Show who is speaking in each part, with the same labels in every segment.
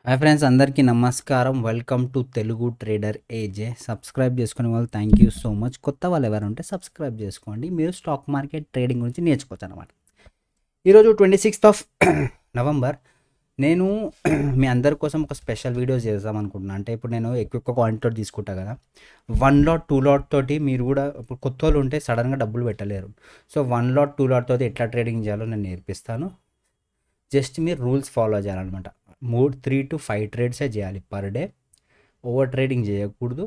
Speaker 1: Hi friends, అందరికీ నమస్కారం. Welcome to Telugu trader AJ. Subscribe చేసుకునే వాళ్ళు థ్యాంక్ యూ సో మచ్. కొత్త వాళ్ళు ఎవరు ఉంటే సబ్స్క్రైబ్ చేసుకోండి. మీరు స్టాక్ మార్కెట్ ట్రేడింగ్ గురించి నేర్చుకోవచ్చు అనమాట. ఈరోజు 26th నవంబర్ నేను మీ అందరి కోసం ఒక స్పెషల్ వీడియో చేద్దాం అనుకుంటున్నాను. అంటే ఇప్పుడు నేను ఎక్కువ క్వాంటిటీ తీసుకుంటా కదా, 1 లాట్ 2 లాట్ తోటి మీరు కూడా ఇప్పుడు కొత్త వాళ్ళు ఉంటే సడన్గా డబ్బులు పెట్టలేరు. సో 1 లాట్ 2 లాట్ తోటి ఎట్లా ట్రేడింగ్ చేయాలో నేను నేర్పిస్తాను. జస్ట్ మీరు రూల్స్ ఫాలో చేయాలన్నమాట. 3 to 5 ట్రేడ్సే చేయాలి పర్ డే. ఓవర్ ట్రేడింగ్ చేయకూడదు.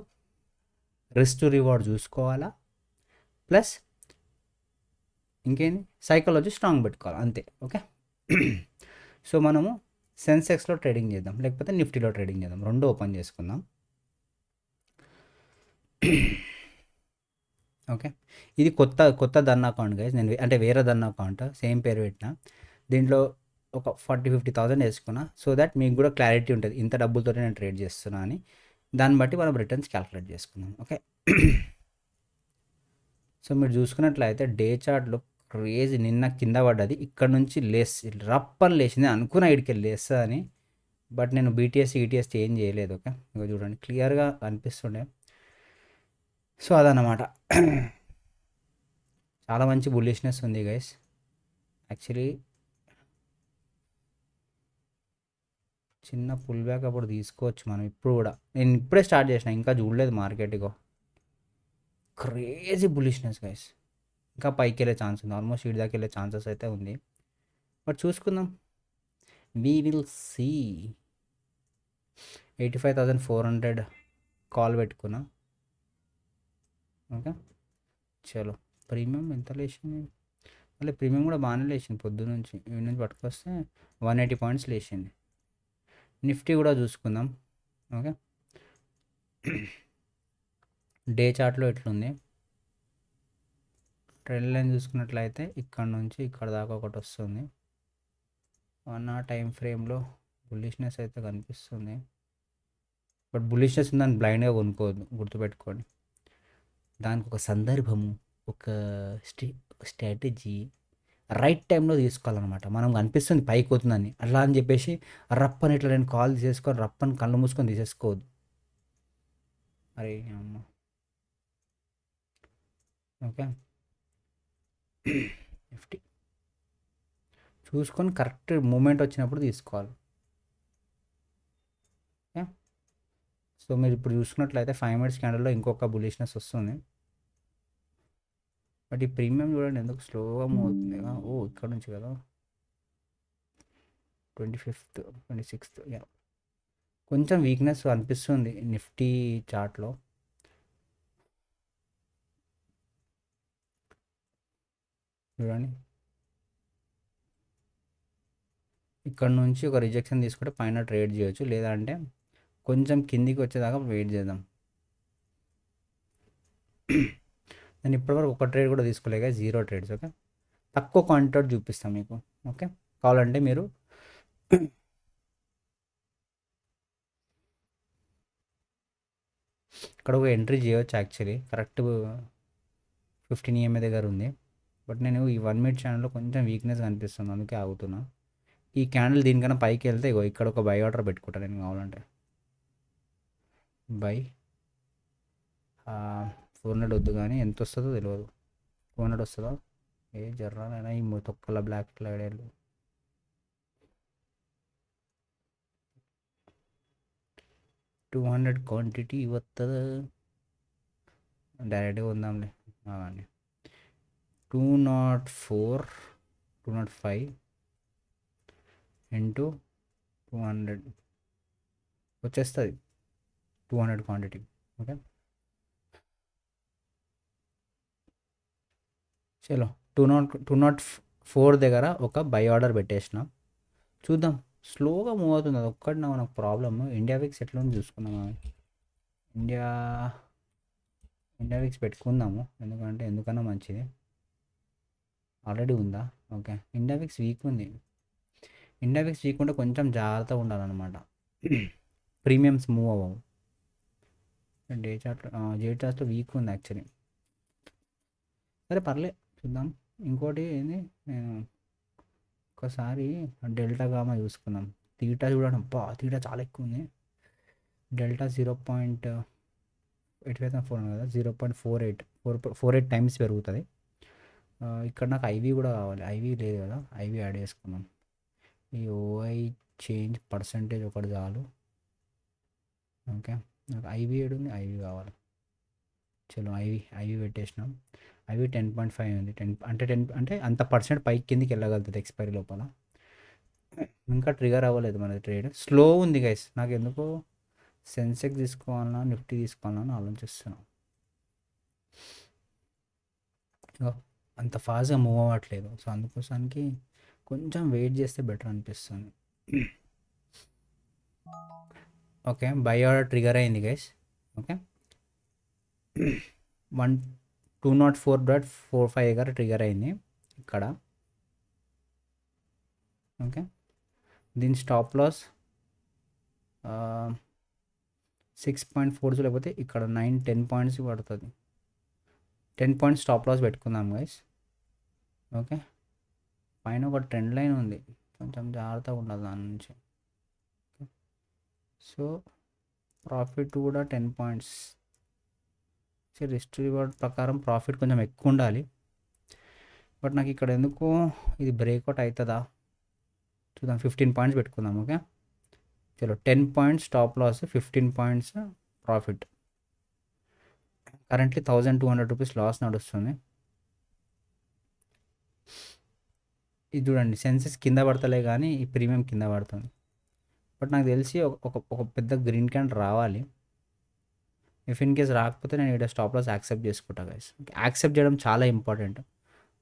Speaker 1: రిస్క్ టు రివార్డ్ చూసుకోవాలా. ప్లస్ ఇంకేంటి, సైకాలజీ స్ట్రాంగ్ పెట్టుకోవాలి, అంతే. ఓకే. సో మనము సెన్సెక్స్లో ట్రేడింగ్ చేద్దాం, లేకపోతే నిఫ్టీలో ట్రేడింగ్ చేద్దాం. రెండు ఓపెన్ చేసుకుందాం. ఓకే. ఇది కొత్త కొత్త దన్ అకౌంట్ గైస్. నేను అంటే వేరే దన్ అకౌంట్, సేమ్ పేరు పెట్టిన. దీంట్లో ఒక 40,000-50,000 వేసుకున్నా. సో దట్ మీకు కూడా క్లారిటీ ఉంటుంది ఇంత డబ్బులతో నేను ట్రేడ్ చేస్తున్నా అని. దాన్ని బట్టి మనం రిటర్న్స్ క్యాలిక్యులేట్ చేసుకుందాం. ఓకే. సో మీరు చూసుకున్నట్లయితే డే చార్ట్లో క్రేజీ నిన్న కింద పడ్డది, ఇక్కడ నుంచి రప్పని లేచింది. అనుకున్న ఇడికి లేస్తా అని. బట్ నేను బీటీఎస్ ఈటీఎస్ చేంజ్ చేయలేదు. ఓకే, ఇక చూడండి క్లియర్గా అనిపిస్తుండే. సో అదన్నమాట. చాలా మంచి బుల్లిష్నెస్ ఉంది గైస్. యాక్చువల్లీ చిన్న పుల్ బ్యాక్ అప్పుడు తీసుకోవచ్చు మనం. ఇప్పుడు కూడా నేను ఇప్పుడే స్టార్ట్ చేసిన, ఇంకా చూడలేదు మార్కెట్. ఇగో క్రేజీ బుల్లిష్నెస్ గైస్. ఇంకా పైకి వెళ్ళే ఛాన్స్ ఉంది, ఆల్మోస్ట్ ఇటు దాకా వెళ్ళే ఛాన్సెస్ అయితే ఉంది. బట్ చూసుకుందాం, వీ విల్ సీ. 85,400 కాల్ పెట్టుకున్నా. ఓకే, చలో. ప్రీమియం ఎంత లేచింది? మళ్ళీ ప్రీమియం కూడా బాగానే లేచింది పొద్దున్న నుంచి. ఇవి నుంచి పట్టుకొస్తే 180 పాయింట్స్ లేచింది. నిఫ్టీ కూడా చూసుకుందాం. ఓకే, డే చార్ట్లో ఎట్లుంది? ట్రెండ్ లైన్ చూసుకున్నట్లయితే ఇక్కడ నుంచి ఇక్కడ దాకా ఒకటి వస్తుంది. 1 hour టైం ఫ్రేమ్లో బుల్లిష్నెస్ అయితే కనిపిస్తుంది. బట్ బుల్లిష్నెస్ ఉందని బ్లైండ్గా కొనుక్కోవద్దు, గుర్తుపెట్టుకోండి. దానికి ఒక సందర్భము, ఒక స్ట్రాటజీ, రైట్ టైంలో తీసుకోవాలన్నమాట. మనం అనిపిస్తుంది పైకి పోతుందని, అట్లా అని చెప్పేసి రప్పని ఇట్లా నేను కాల్ తీసేసుకొని రప్పని కళ్ళు మూసుకొని తీసేసుకోవద్దు. అరే అమ్మ. ఓకే, నిఫ్టీ చూసుకొని కరెక్ట్ మూమెంట్ వచ్చినప్పుడు తీసుకోవాలి. ఓకే. సో మీరు ఇప్పుడు చూసుకున్నట్లయితే 5 minutes క్యాండిల్లో ఇంకొక బులిష్నెస్ వస్తుంది. బట్ ఈ ప్రీమియం చూడండి ఎందుకు స్లోగా మూవ్ అవుతుంది. ఓ ఇక్కడ నుంచి కదా, 25th 26th, యా, కొంచెం వీక్నెస్ అనిపిస్తుంది నిఫ్టీ చార్ట్లో. చూడండి, ఇక్కడ నుంచి ఒక రిజెక్షన్ తీసుకుంటే పైన ట్రేడ్ చేయొచ్చు, లేదంటే కొంచెం కిందికి వచ్చేదాకా వెయిట్ చేద్దాం. నేను ఇప్పటివరకు ఒక ట్రేడ్ కూడా తీసుకోలేక 0 ట్రేడ్స్. ఓకే, తక్కువ క్వాంటిటీ చూపిస్తాను మీకు. ఓకే, కావాలంటే మీరు ఇక్కడ ఒక ఎంట్రీ చేయవచ్చు. యాక్చువల్లీ కరెక్ట్ 15 EMA దగ్గర ఉంది. బట్ నేను ఈ 1 minute ఛానల్లో కొంచెం వీక్నెస్ కనిపిస్తుంది, అందుకే ఆగుతున్నా. ఈ క్యాండిల్ దీనికన్నా పైకి వెళ్తే ఇగో ఇక్కడ ఒక బై ఆర్డర్ పెట్టుకుంటాను నేను కావాలంటే. బై 400 వద్దు, కానీ ఎంత వస్తుందో తెలియదు. 400 వస్తుందో ఏ జర్రాలైనా ఈ తొక్కల బ్లాక్ ఫ్రైడేలు. $200 క్వాంటిటీ వస్తుందా? డైరెక్ట్గా ఉందాంలే. అవన్నీ 204 205 ఇంటూ 200 వచ్చేస్తుంది, 200 క్వాంటిటీ. ఓకే, చలో. 204 దగ్గర ఒక బై ఆర్డర్ పెట్టేసిన. చూద్దాం, స్లోగా మూవ్ అవుతుంది. అది ఒక్కటి మనకు ప్రాబ్లమ్. ఇండియా విక్స్ ఎట్లా ఉంది చూసుకుందాం. ఇండియా విక్స్ పెట్టుకుందాము, ఎందుకన్నా మంచిది. ఆల్రెడీ ఉందా? ఓకే, ఇండియా విక్స్ వీక్ ఉంది. ఇండియా విక్స్ వీక్ ఉంటే కొంచెం జాగ్రత్తగా ఉండాలన్నమాట. ప్రీమియమ్స్ మూవ్ అవ్వవు. డే చార్ట్లో వీక్ ఉంది యాక్చువల్లీ. సరే పర్లే, చూద్దాం. ఇంకోటి ఏంది, నేను ఒకసారి డెల్టా గామా చూసుకున్నాం. తీటా చూడండి, అబ్బా తీటా చాలా ఎక్కువ ఉంది. డెల్టా 0.85 కదా, 0.48 టైమ్స్ పెరుగుతుంది. ఇక్కడ నాకు ఐవి కూడా కావాలి, ఐవి లేదు కదా, ఐవి యాడ్ చేసుకున్నాం. ఈ ఓఐ చేంజ్ పర్సంటేజ్ ఒకటి చాలు. ఓకే, నాకు ఐవి ఏడుంది, ఐవి కావాలి. చలో ఐవి పెట్టేసినాం. ఐవి 10.5 ఉంది. 10 అంటే అంత పర్సెంట్ పైకి కిందికి వెళ్ళగలుగుతుంది ఎక్స్పైరీ లోపల. ఇంకా ట్రిగర్ అవ్వలేదు మన ట్రేడ్, స్లో ఉంది గైస్. నాకు ఎందుకో సెన్సెక్స్ తీసుకోవాలన్నా నిఫ్టీ తీసుకోవాలని ఆలోచిస్తున్నాను. అంత ఫాస్ట్గా మూవ్ అవ్వట్లేదు, సో అందుకోసానికి కొంచెం వెయిట్ చేస్తే బెటర్ అనిపిస్తుంది. ఓకే, బై ఆర్డర్ ట్రిగర్ అయింది గైస్. ఓకే, 204.45 దగ్గర ట్రిగర్ అయింది ఇక్కడ. ఓకే, దీని స్టాప్ లాస్ 6.42 లేకపోతే ఇక్కడ 9-10 పాయింట్స్ పడుతుంది. 10 పాయింట్స్ స్టాప్ లాస్ పెట్టుకుందాం గైస్. ఓకే, పైన ఒక ట్రెండ్ లైన్ ఉంది, కొంచెం జాగ్రత్తగా ఉండాలి దాని నుంచి. సో ప్రాఫిట్ కూడా 10 పాయింట్స్. రిస్క్ రివార్డ్ ప్రకారం ప్రాఫిట్ కొంచెం ఎక్కువ ఉండాలి, బట్ నాకు ఇక్కడ ఎందుకో ఇది బ్రేక్అవుట్ అవుతుందా చూద్దాం. 15 పాయింట్స్ పెట్టుకుందాం. ఓకే, చలో 10 points stop loss, 15 points profit. Currently 1200 rupees loss నడుస్తుంది. ఇది చూడండి, సెన్సెస్ కింద పడతలే కానీ ఈ ప్రీమియం కింద పడుతుంది. బట్ నాకు తెలిసి ఒక పెద్ద గ్రీన్ క్యాండ్ రావాలి. ఇఫ్ ఇన్ కేస్ రాకపోతే నేను ఇక్కడ స్టాప్ లాస్ యాక్సెప్ట్ చేసుకుంటా గైస్. యాక్సెప్ట్ చేయడం చాలా ఇంపార్టెంట్.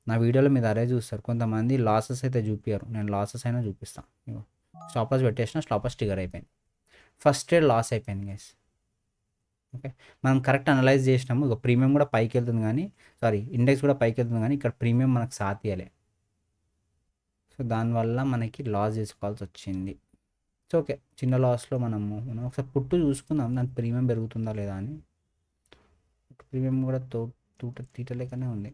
Speaker 1: నా వీడియోలో మీరు అదే చూస్తారు, కొంతమంది లాసెస్ అయితే చూపించారు, నేను లాసెస్ అయినా చూపిస్తాను. స్టాప్ లాస్ పెట్టేసిన, స్టాప్ లాస్ ట్రిగర్ అయిపోయింది, ఫస్ట్ ట్రేడ్ లాస్ అయిపోయింది గైస్. ఓకే, మనం కరెక్ట్ అనలైజ్ చేసినాము. ఇక ప్రీమియం కూడా పైకి వెళ్తుంది కానీ, సారీ ఇండెక్స్ కూడా పైకి వెళ్తుంది కానీ ఇక్కడ ప్రీమియం మనకు సాతియలే, సో దానివల్ల మనకి లాస్ చేసుకోవాల్సి వచ్చింది. సో ఓకే, చిన్న లాస్లో మనం ఒకసారి పుట్టు చూసుకుందాం, దాని ప్రీమియం పెరుగుతుందా లేదా అని. ప్రీమియం కూడా తీటలేకనే ఉంది,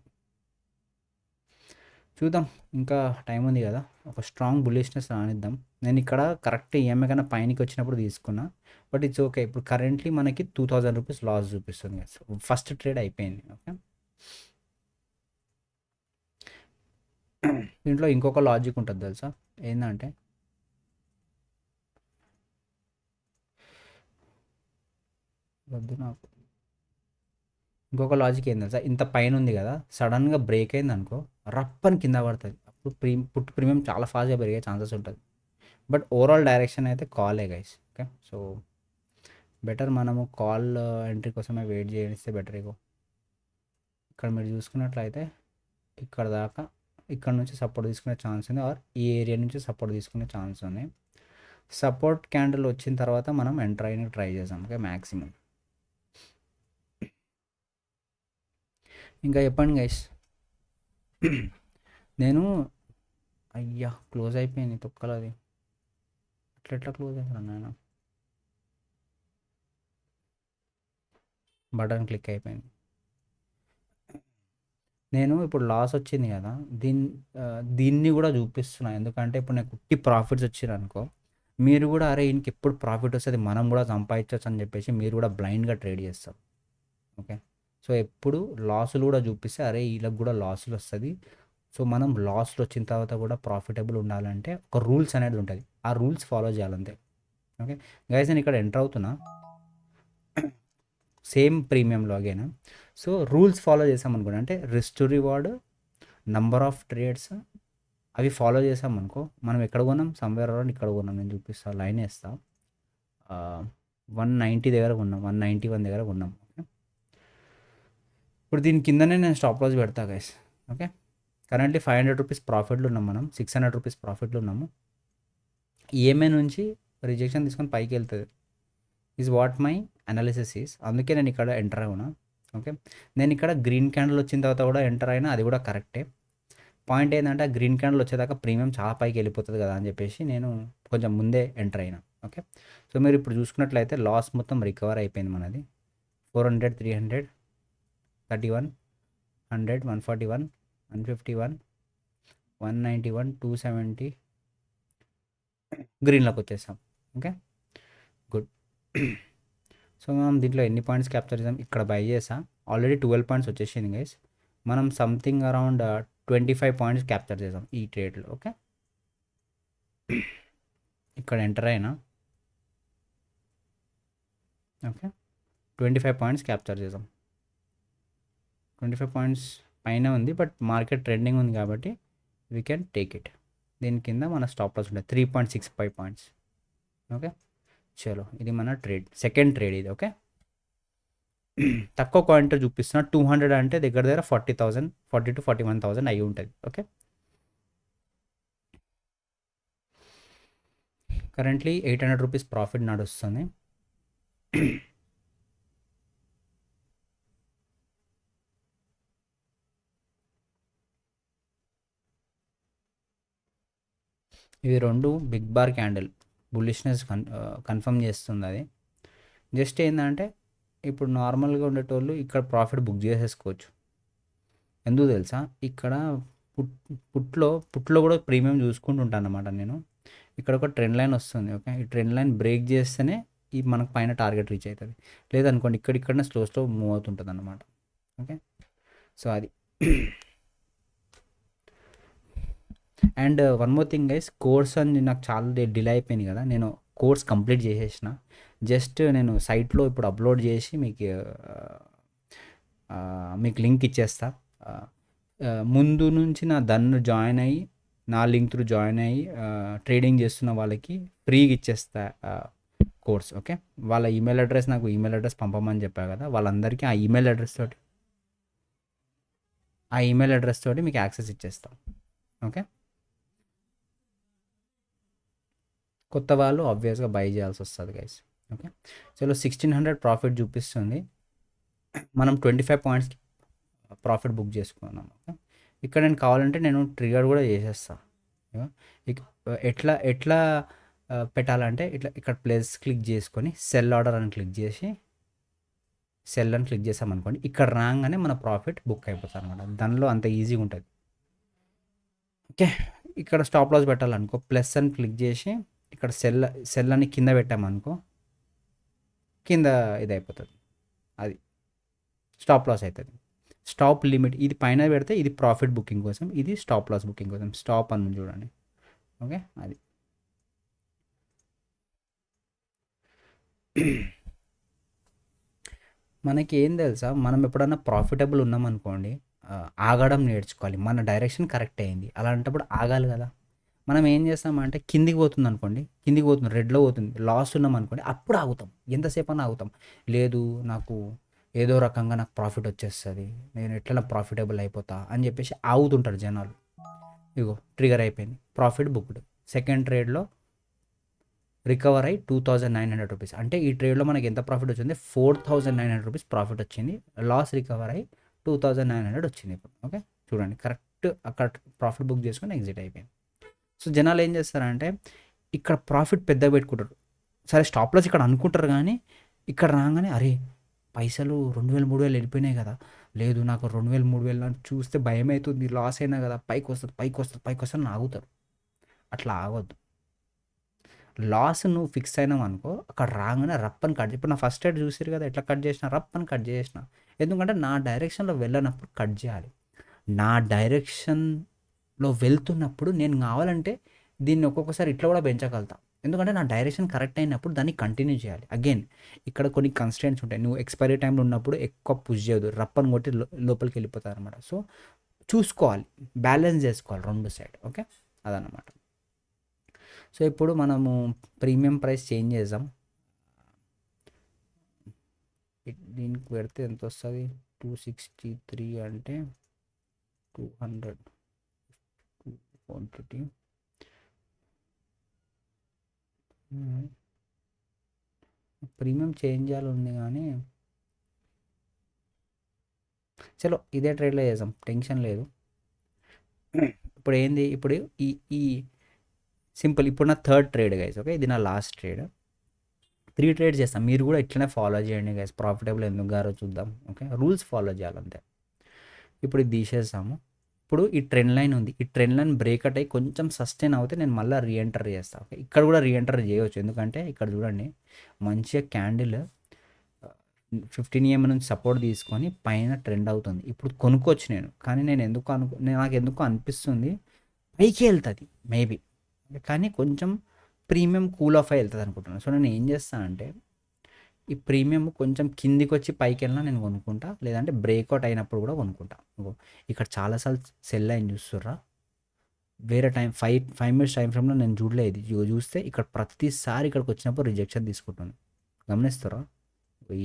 Speaker 1: చూద్దాం. ఇంకా టైం ఉంది కదా, ఒక స్ట్రాంగ్ బుల్లిష్నెస్ రానిద్దాం. నేను ఇక్కడ కరెక్ట్ ఈఎంఐ కన్నా పైనకి వచ్చినప్పుడు తీసుకున్నా, బట్ ఇట్స్ ఓకే. ఇప్పుడు కరెంట్లీ మనకి 2000 రూపీస్ లాస్ చూపిస్తుంది కదా, ఫస్ట్ ట్రేడ్ అయిపోయింది. ఓకే, దీంట్లో ఇంకొక లాజిక్ ఉంటుంది తెలుసా, ఏంటంటే వద్దు నాకు, ఇంకొక లాజిక్ ఏంది తెలుసా, ఇంత పైన ఉంది కదా, సడన్గా బ్రేక్ అయింది అనుకో, రప్పని కింద పడుతుంది, అప్పుడు పుట్టు ప్రీమియం చాలా ఫాస్ట్గా పెరిగే ఛాన్సెస్ ఉంటుంది. బట్ ఓవరాల్ డైరెక్షన్ అయితే కాలే గైస్. ఓకే, సో బెటర్ మనము కాల్ ఎంట్రీ కోసమే వెయిట్ చేస్తే బెటర్. ఇగో ఇక్కడ మీరు చూసుకున్నట్లయితే ఇక్కడ దాకా, ఇక్కడ నుంచి సపోర్ట్ తీసుకునే ఛాన్స్ ఉంది, ఆర్ ఈ ఏరియా నుంచి సపోర్ట్ తీసుకునే ఛాన్స్ ఉంది. సపోర్ట్ క్యాండిల్ వచ్చిన తర్వాత మనం ఎంటర్ అయిన ట్రై చేసాం. Okay, maximum. ఇంకా చెప్పండి గైస్. నేను అయ్యా క్లోజ్ అయిపోయింది తొక్కలది, అట్లా క్లోజ్ అయిపోయాను నేను, బటన్ క్లిక్ అయిపోయింది. నేను ఇప్పుడు లాస్ వచ్చింది కదా, దీన్ని కూడా చూపిస్తున్నా, ఎందుకంటే ఇప్పుడు నాకు కుట్టి ప్రాఫిట్స్ వచ్చినాయి అనుకో, మీరు కూడా అరే ఇంక ఎప్పుడు ప్రాఫిట్ వస్తుంది మనం కూడా సంపాదించవచ్చు అని చెప్పేసి మీరు కూడా బ్లైండ్గా ట్రేడ్ చేస్తారు. ఓకే, సో ఎప్పుడు లాసులు కూడా చూపిస్తే అరే వీళ్ళకి కూడా లాసులు వస్తుంది, సో మనం లాస్లో వచ్చిన తర్వాత కూడా ప్రాఫిటబుల్ ఉండాలంటే ఒక రూల్స్ అనేది ఉంటుంది, ఆ రూల్స్ ఫాలో చేయాలంతే. ఓకే గైస్, నేను ఇక్కడ ఎంటర్ అవుతున్నా సేమ్ ప్రీమియంలో అగైన్. సో రూల్స్ ఫాలో చేసామనుకోండి, అంటే risk to reward, number of trades, అవి ఫాలో చేసామనుకో, మనం ఎక్కడ కొన్నాం, సమ్వేర్ అరౌండ్ ఇక్కడ కొన్నాం. నేను చూపిస్తాను, లైన్ వేస్తా, 190 దగ్గర కొన్నాం, 191 దగ్గర కొన్నాం. ఓకే, ఇప్పుడు దీని కిందనే నేను స్టాప్ లాస్ పెడతా గైస్. ఓకే, కరెంట్లీ 500 రూపీస్ ప్రాఫిట్లు ఉన్నాం, మనం 600 రూపీస్ ప్రాఫిట్లు ఉన్నాము. ఈఎంఐ నుంచి రిజెక్షన్ తీసుకొని పైకి వెళ్తుంది, is what my analysis is. అందుకే నేను ఇక్కడ ఎంటర్ అవునా. ఓకే, నేను ఇక్కడ గ్రీన్ క్యాండిల్ వచ్చిన తర్వాత కూడా ఎంటర్ అయినా, అది కూడా కరెక్టే. పాయింట్ ఏంటంటే ఆ గ్రీన్ క్యాండిల్ వచ్చేదాకా ప్రీమియం చాలా పైకి వెళ్ళిపోతుంది కదా అని చెప్పేసి నేను కొంచెం ముందే ఎంటర్ అయినా. ఓకే, సో మీరు ఇప్పుడు చూసుకున్నట్లయితే లాస్ మొత్తం రికవర్ అయిపోయింది మనది. 400, 300, 31, 100, 141, 151, 191, 270, గ్రీన్లోకి వచ్చేసాం. Okay, good. సో మనం దీంట్లో ఎన్ని పాయింట్స్ క్యాప్చర్ చేసాం, ఇక్కడ బై చేసా ఆల్రెడీ 12 పాయింట్స్ వచ్చేసింది గైస్. మనం సంథింగ్ అరౌండ్ 25 పాయింట్స్ క్యాప్చర్ చేసాం ఈ ట్రేడ్లో. ఓకే, ఇక్కడ ఎంటర్ అయినా. ఓకే, 25 పాయింట్స్ క్యాప్చర్ చేసాం. 25 పాయింట్స్ పైన ఉంది, బట్ మార్కెట్ ట్రెండింగ్ ఉంది కాబట్టి వీ కెన్ టేక్ ఇట్. దీని కింద మన స్టాప్ లాస్ ఉంటుంది 3.65 పాయింట్స్. ఓకే, చలో ఇది మన ట్రేడ్, సెకండ్ ట్రేడ్ ఇది. ఓకే, తక్కువ కాయింట్ చూపిస్తున్నా 200 అంటే దగ్గర దగ్గర 40,000, 40 to 41,000 అయి ఉంటుంది. ఓకే, కరెంట్లీ 800 రూపీస్ ప్రాఫిట్ నడుస్తుంది. ఇవి రెండు big bar candle bullishness confirm చేస్తుంది. అది జస్ట్ ఏంటంటే ఇప్పుడు నార్మల్గా ఉండేటోళ్ళు ఇక్కడ ప్రాఫిట్ బుక్ చేసేసుకోవచ్చు. ఎందుకు తెలుసా, ఇక్కడ పుట్లో కూడా ప్రీమియం చూసుకుంటూ ఉంటాను అనమాట నేను. ఇక్కడ ఒక ట్రెండ్ లైన్ వస్తుంది. ఓకే, ఈ ట్రెండ్ లైన్ బ్రేక్ చేస్తేనే ఈ మనకు పైన టార్గెట్ రీచ్ అవుతుంది. లేదనుకోండి ఇక్కడనే స్లో మూవ్ అవుతుంటుంది అన్నమాట. ఓకే, సో అది. And one more thing guys, course అని నాకు చాలా డిలే అయిపోయింది కదా, నేను కోర్స్ కంప్లీట్ చేసేసిన. జస్ట్ నేను సైట్లో ఇప్పుడు అప్లోడ్ చేసి మీకు లింక్ ఇచ్చేస్తా. ముందు నుంచి నా జాయిన్ అయ్యి నా లింక్ త్రూ జాయిన్ అయ్యి ట్రేడింగ్ చేస్తున్న వాళ్ళకి ఫ్రీగా ఇచ్చేస్తా కోర్స్. ఓకే, వాళ్ళ ఈమెయిల్ అడ్రస్ నాకు ఈమెయిల్ అడ్రస్ పంపమని చెప్పా కదా, వాళ్ళందరికీ ఆ ఈమెయిల్ అడ్రస్ తోటి మీకు యాక్సెస్ ఇచ్చేస్తాం. ఓకే, కొత్త వాళ్ళు ఆబ్వియస్గా బై చేయాల్సి వస్తుంది గైస్. ఓకే, చలో 1600 ప్రాఫిట్ చూపిస్తుంది. మనం 25 పాయింట్స్ ప్రాఫిట్ బుక్ చేసుకున్నాం. ఓకే, ఇక్కడ నేను కావాలంటే నేను ట్రిగర్ కూడా చేసేస్తాను. ఎట్లా ఎట్లా పెట్టాలంటే ఇట్లా ఇక్కడ ప్లేస్ క్లిక్ చేసుకొని సెల్ ఆర్డర్ అని క్లిక్ చేసి సెల్ అని క్లిక్ చేసామనుకోండి, ఇక్కడ రాగానే మన ప్రాఫిట్ బుక్ అయిపోతుంది అనమాట. దానిలో అంత ఈజీగా ఉంటుంది. ఓకే, ఇక్కడ స్టాప్ లాస్ పెట్టాలనుకో ప్లస్ అని క్లిక్ చేసి ఇక్కడ సెల్ అని కింద పెట్టామనుకో కింద ఇది అయిపోతుంది, అది స్టాప్ లాస్ అవుతుంది. స్టాప్ లిమిట్ ఇది పైన పెడితే ఇది ప్రాఫిట్ బుకింగ్ కోసం, ఇది స్టాప్ లాస్ బుకింగ్ కోసం. స్టాప్ అని చూడండి. ఓకే, అది మనకి ఏం తెలుసా, మనం ఎప్పుడన్నా ప్రాఫిటబుల్ ఉన్నామనుకోండి ఆగడం నేర్చుకోవాలి. మన డైరెక్షన్ కరెక్ట్ అయింది అలాంటప్పుడు ఆగాలి కదా. మనం ఏం చేస్తామంటే కిందికి పోతుంది అనుకోండి, కిందికి పోతుంది రెడ్లో పోతుంది, లాస్ ఉన్నాం అనుకోండి, అప్పుడు ఆగుతాం. ఎంతసేపు అని ఆగుతాం. లేదు నాకు ఏదో రకంగా నాకు ప్రాఫిట్ వచ్చేస్తుంది, నేను ఎట్లా ప్రాఫిటబుల్ అయిపోతా అని చెప్పేసి ఆగుతుంటారు జనాలు. ఇగో ట్రిగర్ అయిపోయింది, ప్రాఫిట్ బుక్డ్. సెకండ్ ట్రేడ్లో రికవర్ అయ్యి 2,900 రూపీస్. అంటే ఈ ట్రేడ్లో మనకి ఎంత ప్రాఫిట్ వచ్చింది, 4,900 రూపీస్ ప్రాఫిట్ వచ్చింది. లాస్ రికవర్ అయ్యి 2,900 వచ్చింది ఇప్పుడు. ఓకే, చూడండి కరెక్ట్ అక్కడ ప్రాఫిట్ బుక్ చేసుకొని ఎగ్జిట్ అయిపోయింది. సో జనాలు ఏం చేస్తారంటే ఇక్కడ ప్రాఫిట్ పెద్దగా పెట్టుకుంటారు. సరే స్టాప్ లాస్ ఇక్కడ అనుకుంటారు, కానీ ఇక్కడ రాగానే అరే పైసలు 2,000 3,000 వెళ్ళిపోయినాయి కదా, లేదు నాకు 2,000 3,000 అని చూస్తే భయం అవుతుంది, లాస్ అయినా కదా, పైకి వస్తుంది ఆగుతారు. అట్లా ఆగొద్దు. లాస్ నువ్వు ఫిక్స్ అయినావు అనుకో, అక్కడ రాగానే రప్పని కట్. ఇప్పుడు నా ఫస్ట్ ఎయిడ్ చూసారు కదా ఎట్లా కట్ చేసిన, రప్పని కట్ చేసిన. ఎందుకంటే నా డైరెక్షన్లో వెళ్ళినప్పుడు కట్ చేయాలి. నా డైరెక్షన్లో వెళ్తున్నప్పుడు నేను కావాలంటే దీన్ని ఒక్కొక్కసారి ఇట్లా కూడా పెంచగలుగుతా. ఎందుకంటే నా డైరెక్షన్ కరెక్ట్ అయినప్పుడు దాన్ని కంటిన్యూ చేయాలి. అగైన్ ఇక్కడ కొన్ని కన్స్టెంట్స్ ఉంటాయి. నువ్వు ఎక్స్పైరీ టైంలో ఉన్నప్పుడు ఎక్కువ పుష్ చేయదు, రప్పని కొట్టి లోపలికి వెళ్ళిపోతారు అనమాట. సో చూసుకోవాలి, బ్యాలెన్స్ చేసుకోవాలి రెండు సైడ్. ఓకే, అదనమాట. సో ఇప్పుడు మనము ప్రీమియం ప్రైస్ చేంజ్ చేద్దాం. దీనికి పెడితే ఎంత వస్తుంది, 263 అంటే 200 క్వాంటిటీ. ప్రీమియం చేంజ్ చేయాలి ఉంది కానీ చలో ఇదే ట్రేడ్లో చేద్దాం, టెన్షన్ లేదు. ఇప్పుడు ఏంది, ఇప్పుడు ఈ ఈ సింపుల్ ఇప్పుడు నా థర్డ్ ట్రేడ్ గైస్. ఓకే, ఇది నా లాస్ట్ ట్రేడ్. 3 ట్రేడ్స్ చేస్తాం, మీరు కూడా ఇట్లనే ఫాలో చేయండి గైస్. ప్రాఫిటబుల్ ఎందుకు గారో చూద్దాం. ఓకే, రూల్స్ ఫాలో చేయాలంతే. ఇప్పుడు ఇది తీసేసాము. ఇప్పుడు ఈ ట్రెండ్ లైన్ ఉంది. ఈ ట్రెండ్ లైన్ బ్రేక్అవుట్ అయ్యి కొంచెం సస్టైన్ అవుతే నేను మళ్ళీ రీఎంటర్ చేస్తాను. ఓకే, ఇక్కడ కూడా రీఎంటర్ చేయవచ్చు. ఎందుకంటే ఇక్కడ చూడండి, మంచిగా క్యాండిల్ 15 నుంచి సపోర్ట్ తీసుకొని పైన ట్రెండ్ అవుతుంది. ఇప్పుడు కొనుక్కోవచ్చు నేను. కానీ నేను నాకు ఎందుకు అనిపిస్తుంది పైకి వెళ్తుంది మేబీ, కానీ కొంచెం ప్రీమియం కూల్ ఆఫ్ అయి వెళ్తుంది అనుకుంటున్నాను. సో నేను ఏం చేస్తానంటే ఈ ప్రీమియం కొంచెం కిందికి వచ్చి పైకి వెళ్ళినా నేను కొనుక్కుంటా, లేదంటే బ్రేక్అవుట్ అయినప్పుడు కూడా కొనుక్కుంటా. ఇక్కడ చాలాసార్లు సెల్ అయింది చూస్తుర్రా. వేరే టైం 5 మినిట్స్ టైం ఫ్రేమ్లో నేను చూడలేదు. చూస్తే ఇక్కడ ప్రతిసారి ఇక్కడికి వచ్చినప్పుడు రిజెక్షన్ తీసుకుంటుంది. గమనిస్తారా? ఈ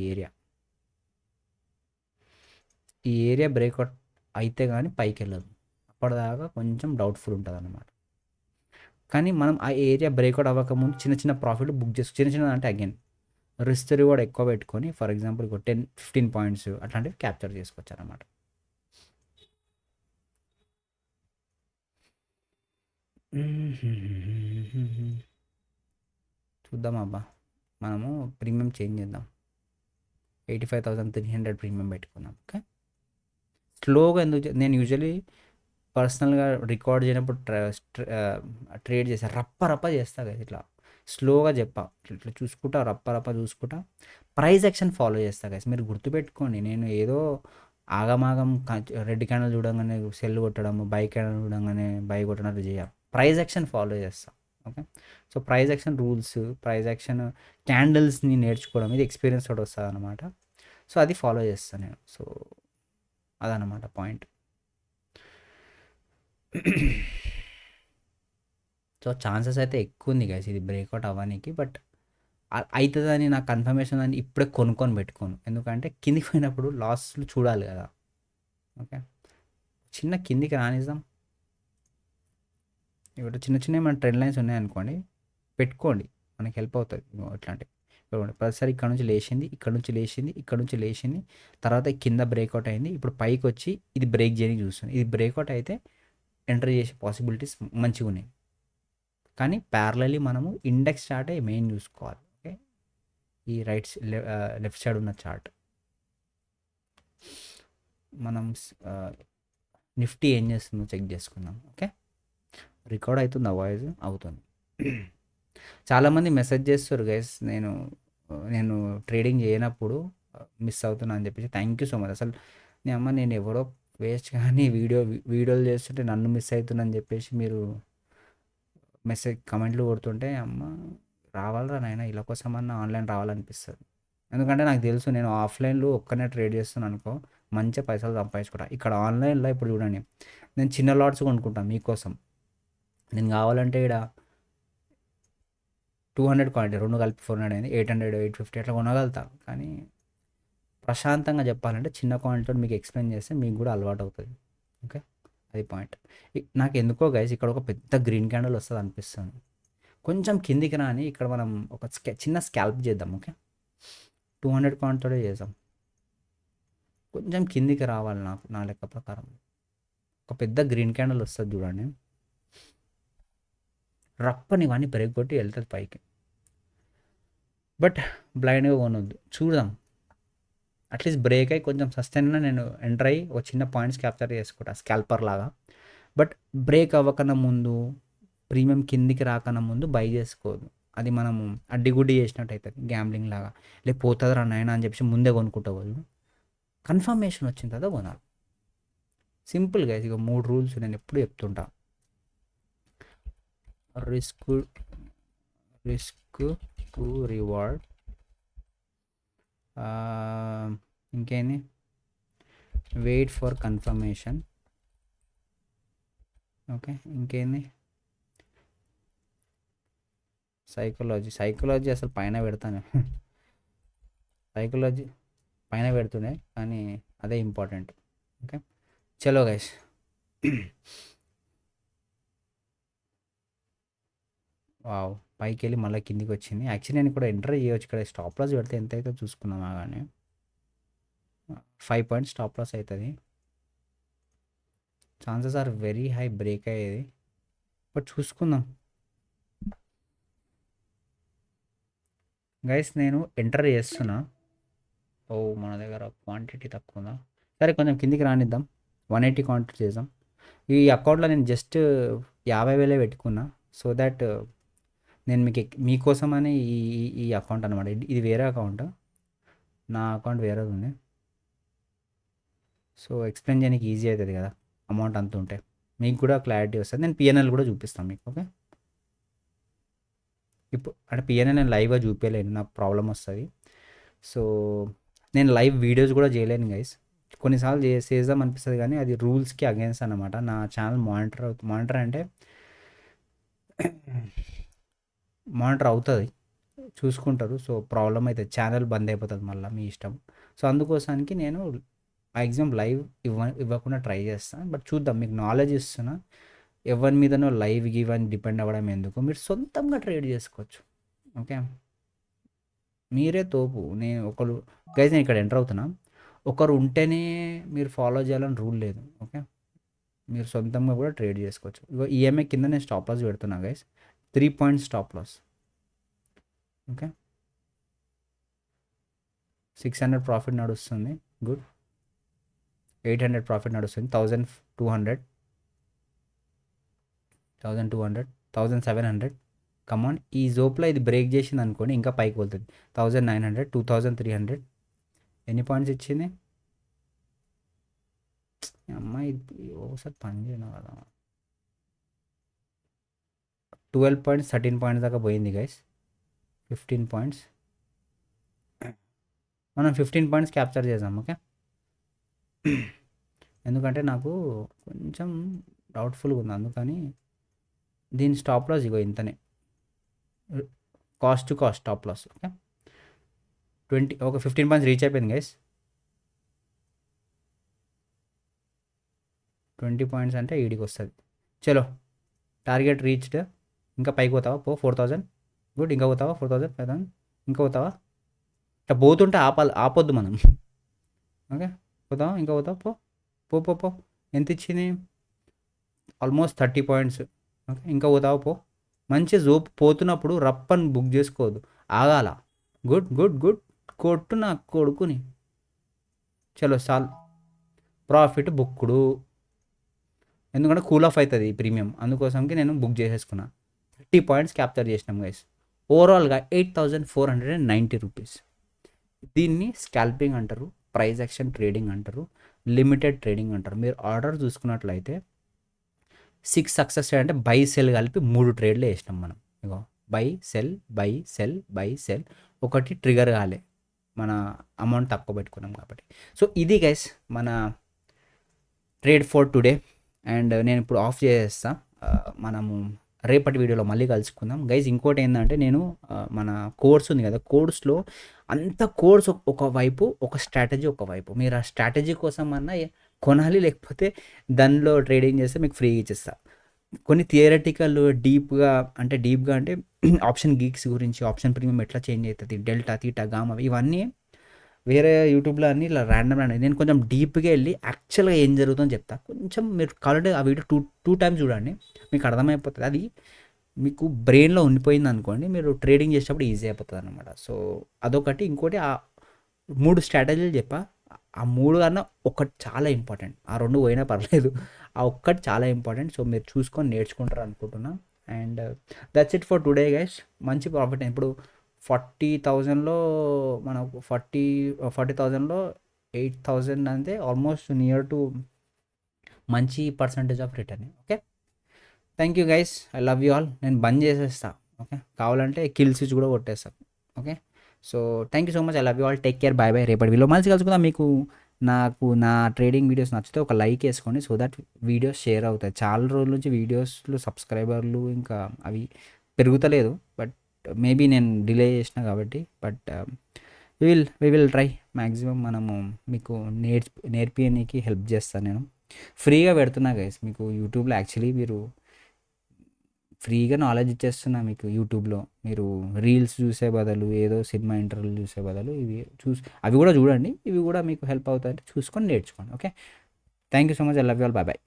Speaker 1: ఏరియా బ్రేక్అవుట్ అయితే కానీ పైకి వెళ్ళదు. అప్పటిదాకా కొంచెం డౌట్ఫుల్ ఉంటుంది అన్నమాట. కానీ మనం ఆ ఏరియా బ్రేక్అవుట్ అవ్వకముందు చిన్న చిన్న ప్రాఫిట్ బుక్ చేసుకో. చిన్న అంటే అగైన్ రిస్క్ రివార్డ్ ఎక్కువ పెట్టుకొని, ఫర్ ఎగ్జాంపుల్ ఒక 10-15 పాయింట్స్ అట్లాంటివి క్యాప్చర్ చేసుకోవచ్చు అన్నమాట. చూద్దాం అబ్బా, మనము ప్రీమియం చేంజ్ చేద్దాం. 85,300 ప్రీమియం పెట్టుకుందాం. ఓకే, స్లోగా ఎందుకు నేను యూజువలీ పర్సనల్గా రికార్డ్ చేయనప్పుడు ట్రేడ్ చేస్తా, రప్ప చేస్తా కదా, ఇట్లా స్లోగా చెప్పా, ఇట్లా చూసుకుంటా రప్ప చూసుకుంటా ప్రైస్ యాక్షన్ ఫాలో చేస్తా గైస్. మీరు గుర్తుపెట్టుకోండి, నేను ఏదో ఆగమాగం రెడ్ క్యాండిల్ చూడంగానే సెల్ కొట్టడం, బై క్యాండిల్ చూడంగానే బై కొట్టడం చేయ, ప్రైస్ యాక్షన్ ఫాలో చేస్తా. Okay, so price action rules, price action క్యాండిల్స్ని నేర్చుకోవడం, ఇది ఎక్స్పీరియన్స్ తోటి వస్తుంది అనమాట. సో అది ఫాలో చేస్తాను నేను. సో అదనమాట పాయింట్. సో ఛాన్సెస్ అయితే ఎక్కువ ఉంది గైస్ ఇది బ్రేక్అవుట్ అవ్వడానికి. బట్ అవుతుందని నాకు కన్ఫర్మేషన్ అని ఇప్పుడే కొనుక్కొని పెట్టుకోను. ఎందుకంటే కిందికి పోయినప్పుడు లాస్లు చూడాలి కదా. ఓకే, చిన్న కిందికి రానిద్దాం. ఇప్పుడు చిన్న చిన్న మన ట్రెండ్ లైన్స్ ఉన్నాయనుకోండి, పెట్టుకోండి, మనకి హెల్ప్ అవుతుంది. ఇట్లాంటివి ప్రతిసారి ఇక్కడ నుంచి లేచింది, ఇక్కడ నుంచి లేచింది, ఇక్కడ నుంచి లేచింది, తర్వాత కింద బ్రేక్అవుట్ అయింది, ఇప్పుడు పైకి వచ్చి ఇది బ్రేక్ చేయడానికి చూస్తుంది. ఇది బ్రేక్అవుట్ అయితే ఎంటర్ చేసే పాసిబిలిటీస్ మంచిగా ఉన్నాయి. కానీ ప్యారలీ మనము ఇండెక్స్ చార్టే మెయిన్ చూసుకోవాలి. ఓకే, ఈ లెఫ్ట్ సైడ్ ఉన్న చార్ట్ మనం నిఫ్టీ ఏం చేస్తుందో చెక్ చేసుకుందాం. ఓకే, రికార్డ్ అవుతుంది, వాయిస్ అవుతుంది. చాలామంది మెసేజ్ చేస్తారు గైస్, నేను ట్రేడింగ్ చేయనప్పుడు మిస్ అవుతున్నా అని చెప్పేసి. Thank you so much. అసలు నేను ఎవరో వేస్ట్ కానీ వీడియోలు చేస్తుంటే నన్ను మిస్ అవుతున్నా అని చెప్పేసి మీరు మెసేజ్ కమెంట్లు కొడుతుంటే, అమ్మ రావాలరా నాయన, ఇలా కోసమన్నా ఆన్లైన్ రావాలనిపిస్తుంది. ఎందుకంటే నాకు తెలుసు, నేను ఆఫ్లైన్లో ఒక్కనే ట్రేడ్ చేస్తున్నాను అనుకో, మంచిగా పైసలు సంపాదించుకుంటా. ఇక్కడ ఆన్లైన్లో ఇప్పుడు చూడండి, నేను చిన్న లాట్స్ కొనుక్కుంటాను మీకోసం. నేను కావాలంటే ఇక్కడ 200 క్వాంటిటీ, రెండు కలిపి 400 అయింది, 800 850 అట్లా కొనగలుగుతా. కానీ ప్రశాంతంగా చెప్పాలంటే చిన్న క్వాంటిటీతో మీకు ఎక్స్ప్లెయిన్ చేస్తే మీకు కూడా అలవాటు అవుతుంది. ఓకే, అది పాయింట్. నాకు ఎందుకో గైస్ ఇక్కడ ఒక పెద్ద గ్రీన్ క్యాండిల్ వస్తుంది అనిపిస్తుంది. కొంచెం కిందికి రాని ఇక్కడ మనం ఒక చిన్న స్కాల్ప్ చేద్దాం. ఓకే, 200 క్వాంటిటీతో చేద్దాం. కొంచెం కిందికి రావాలి నా లెక్క ప్రకారం. ఒక పెద్ద గ్రీన్ క్యాండిల్ వస్తుంది చూడండి, రప్పని ఇవన్నీ బ్రేక్ కొట్టి వెళ్తుంది పైకి. బట్ బ్లైండ్గా కొనొద్దు, చూద్దాం. అట్లీస్ట్ బ్రేక్ అయ్యి కొంచెం సస్టైన్ నేను ఎంటర్ అయ్యి ఒక చిన్న పాయింట్స్ క్యాప్చర్ చేసుకుంటా స్కాల్పర్ లాగా. బట్ బ్రేక్ అవ్వకన్నా ముందు, ప్రీమియం కిందికి రాకన్నా ముందు బై చేసుకోదు. అది మనము అడ్డిగుడ్డి చేసినట్టు అవుతుంది, గ్యాంబ్లింగ్ లాగా. లేకపోతుంది రా నాయన అని చెప్పి ముందే కొనుక్కుంటావు. కన్ఫర్మేషన్ వచ్చిన తర్వాత కొనాలి. సింపుల్గా ఇక 3 రూల్స్ నేను ఎప్పుడు చెప్తుంటా. రిస్క్ టు రివార్డ్, ఇంకేంది, వెయిట్ ఫర్ కన్ఫర్మేషన్. ఓకే, ఇంకేంది, సైకాలజీ అసలు పైన పెడతాను. సైకాలజీ పైన పెడుతుండే, కానీ అదే ఇంపార్టెంట్. ఓకే, చలో గైస్. వావ్, పైకి వెళ్ళి మళ్ళీ కిందికి వచ్చింది. యాక్చువల్లీ నేను కూడా ఎంటర్ చేయవచ్చు ఇక్కడ. స్టాప్ లాస్ పెడితే ఎంత అవుతుందో చూసుకున్నామా, కానీ 5 పాయింట్స్ స్టాప్ లాస్ అవుతుంది. Chances are very high break అయ్యేది, బట్ చూసుకుందాం గైస్. నేను ఎంటర్ చేస్తున్నా. ఓ, మన దగ్గర క్వాంటిటీ తక్కువ ఉందా? సరే కొంచెం కిందికి రానిద్దాం, 180 క్వాంటిటీ చేద్దాం. ఈ అకౌంట్లో నేను జస్ట్ 50,000 పెట్టుకున్నా. సో దట్ నేను మీకోసమని ఈ ఈ అకౌంట్ అనమాట. ఇది వేరే అకౌంట్, నా అకౌంట్ వేరేది ఉంది. సో ఎక్స్ప్లెయిన్ చేయడానికి ఈజీ అవుతుంది కదా, అమౌంట్ అంత ఉంటే మీకు కూడా క్లారిటీ వస్తుంది. నేను పిఎన్ఎల్ కూడా చూపిస్తాను మీకు. ఓకే, ఇప్పుడు అంటే పిఎన్ఎల్ నేను లైవ్గా చూపించలేను, నాకు ప్రాబ్లం వస్తుంది. సో నేను లైవ్ వీడియోస్ కూడా చేయలేను గైస్. కొన్నిసార్లు చేద్దాం అనిపిస్తుంది కానీ అది రూల్స్కి అగేన్స్ట్ అనమాట. నా ఛానల్ మానిటర్ అంటే మానిటర్ అవుతుంది, చూసుకుంటారు. సో ప్రాబ్లం అయితే ఛానల్ బంద్ అయిపోతుంది, మళ్ళీ మీ ఇష్టం. సో అందుకోసానికి నేను మ్యాక్సిమం లైవ్ ఇవ్వకుండా ట్రై చేస్తాను. బట్ చూద్దాం, మీకు నాలెడ్జ్ ఇస్తున్నా. ఎవరి మీదనో లైవ్ ఇవన్నీ డిపెండ్ అవ్వడం ఎందుకు, మీరు సొంతంగా ట్రేడ్ చేసుకోవచ్చు. ఓకే, మీరే తోపు. నేను ఒకరు గైజ్, నేను ఇక్కడ ఎంటర్ అవుతున్నా, ఒకరు ఉంటేనే మీరు ఫాలో చేయాలని రూల్ లేదు. ఓకే, మీరు సొంతంగా కూడా ట్రేడ్ చేసుకోవచ్చు. ఇగో ఈఎంఐ కింద నేను స్టాప్ లాస్ పెడుతున్నా guys, 3 points stop loss. Okay, 600 profit నడుస్తుంది, గుడ్. 800 ప్రాఫిట్ నడుస్తుంది, 1200, 1700. కమాన్, ఈ జోప్లో ఇది బ్రేక్ చేసింది అనుకోండి, ఇంకా పైకి వెళ్తుంది. 1900, 2300. ఎన్ని పాయింట్స్ ఇచ్చింది అమ్మాయి? ఒకసారి పని చేయను కదా. 12 పాయింట్స్, 13 పాయింట్స్ దాకా పోయింది గైస్. 15 పాయింట్స్, మనం 15 పాయింట్స్ క్యాప్చర్ చేద్దాం. ఓకే, ఎందుకంటే నాకు కొంచెం డౌట్ఫుల్గా ఉంది, అందుకని దీని స్టాప్ లాస్ ఇగో ఇంతనే, cost to cost stop loss. Okay, 15 points reach అయిపోయింది గైస్. 20 పాయింట్స్ అంటే ఈడికి వస్తుంది. చలో, టార్గెట్ రీచ్డ్. ఇంకా పైకి పోతావా? పో, 4000. గుడ్. ఇంకా పోతావా? 4000, 5000. ఇంకా పోతావా? ఇట్లా పోతుంటే ఆపొద్దు మనం. ఓకే, పోతావా? ఇంకా పోతావా? పో పో పో పో. ఎంత ఇచ్చింది? Almost 30 points. ఓకే, ఇంకా పోతావా? పో. మంచి జోప్ పోతున్నప్పుడు రప్పని బుక్ చేసుకోవద్దు, ఆగాల. గుడ్ గుడ్ గుడ్, కొట్టు నా కొడుకుని. చలో సాల్, ప్రాఫిట్ బుక్కుడు. ఎందుకంటే కూల్ ఆఫ్ అవుతుంది ఈ ప్రీమియం, అందుకోసంకి నేను బుక్ చేసేసుకున్నా. 30 పాయింట్స్ క్యాప్చర్ చేసినాం గైస్. ఓవరాల్గా 8490 రూపీస్. దీన్ని స్కాల్పింగ్ అంటారు, ప్రైస్ యాక్షన్ ట్రేడింగ్ అంటారు, లిమిటెడ్ ట్రేడింగ్ అంటారు. మీరు ఆర్డర్ చూసుకున్నట్లయితే 6 సక్సెస్ అంటే బై సెల్ కలిపి 3 ట్రేడ్లు వేసినాం మనం. ఇగో buy sell buy sell buy sell, ఒకటి ట్రిగర్ కాలే, మన అమౌంట్ తక్కువ పెట్టుకున్నాం కాబట్టి. సో ఇది గైస్ మన ట్రేడ్ ఫర్ టుడే. అండ్ నేను ఇప్పుడు ఆఫ్ చేసేస్తా. మనము రేపటి వీడియోలో మళ్ళీ కలుసుకుందాం గైజ్. ఇంకోటి ఏంటంటే, నేను మన కోర్స్ ఉంది కదా, కోర్స్లో అంత కోర్స్ ఒకవైపు, ఒక స్ట్రాటజీ ఒకవైపు. మీరు ఆ స్ట్రాటజీ కోసం అన్నా కొనాలి, లేకపోతే దానిలో ట్రేడింగ్ చేస్తే మీకు ఫ్రీగా ఇచ్చేస్తా. కొన్ని థియరటికల్ డీప్గా అంటే ఆప్షన్ గీక్స్ గురించి, ఆప్షన్ ప్రీమియం ఎట్లా చేంజ్ అవుతుంది, డెల్టా, తీటా, గామా, ఇవన్నీ వేరే యూట్యూబ్లో అన్ని ఇలా ర్యాండమ్ నేను కొంచెం డీప్గా వెళ్ళి యాక్చువల్గా ఏం జరుగుతుందో చెప్తా. కొంచెం మీరు కావాలంటే ఆ వీడియో టూ టైమ్స్ చూడండి, మీకు అర్థమైపోతుంది. అది మీకు బ్రెయిన్లో ఉండిపోయింది అనుకోండి, మీరు ట్రేడింగ్ చేసేటప్పుడు ఈజీ అయిపోతుంది అనమాట. సో అదొకటి. ఇంకోటి, ఆ 3 స్ట్రాటజీలు చెప్పా, ఆ 3 కన్నా ఒకటి చాలా ఇంపార్టెంట్. ఆ 2 పోయినా పర్లేదు, ఆ ఒక్కటి చాలా ఇంపార్టెంట్. సో మీరు చూసుకొని నేర్చుకుంటారు అనుకుంటున్నా. And that's it for today guys. మంచి ప్రాఫిట్. ఇప్పుడు 40,000లో మనకు 40,000లో 8,000 అంటే ఆల్మోస్ట్ నియర్ టు మంచి percentage of return. Okay, thank you guys, I love you all. నేను బంద్ చేసేస్తా. ఓకే, కావాలంటే కిల్ స్విచ్ కూడా కొట్టేస్తాను. Okay, so thank you so much, I love you all, take care, bye bye. రేపటి video మంచి కలుసుకుందాం. మీకు నా ట్రేడింగ్ వీడియోస్ నచ్చితే ఒక లైక్ వేసుకోండి, సో దట్ వీడియోస్ షేర్ అవుతాయి. చాలా రోజుల నుంచి వీడియోస్లో సబ్స్క్రైబర్లు ఇంకా అవి పెరుగుతలేదు, బట్ మేబీ నేను డిలే చేసిన కాబట్టి. But we will try maximum. మనము మీకు నేర్పియడానికి హెల్ప్ చేస్తాను. నేను ఫ్రీగా పెడుతున్నా గైస్ మీకు యూట్యూబ్లో. యాక్చువల్లీ మీరు ఫ్రీగా నాలెడ్జ్ ఇచ్చేస్తున్నా మీకు యూట్యూబ్లో. మీరు రీల్స్ చూసే బదులు, ఏదో సినిమా ఇంటర్వ్యూలు చూసే బదులు అవి కూడా చూడండి. ఇవి కూడా మీకు హెల్ప్ అవుతాయంటే చూసుకొని నేర్చుకోండి. Okay, thank you so much, I love you all, bye bye.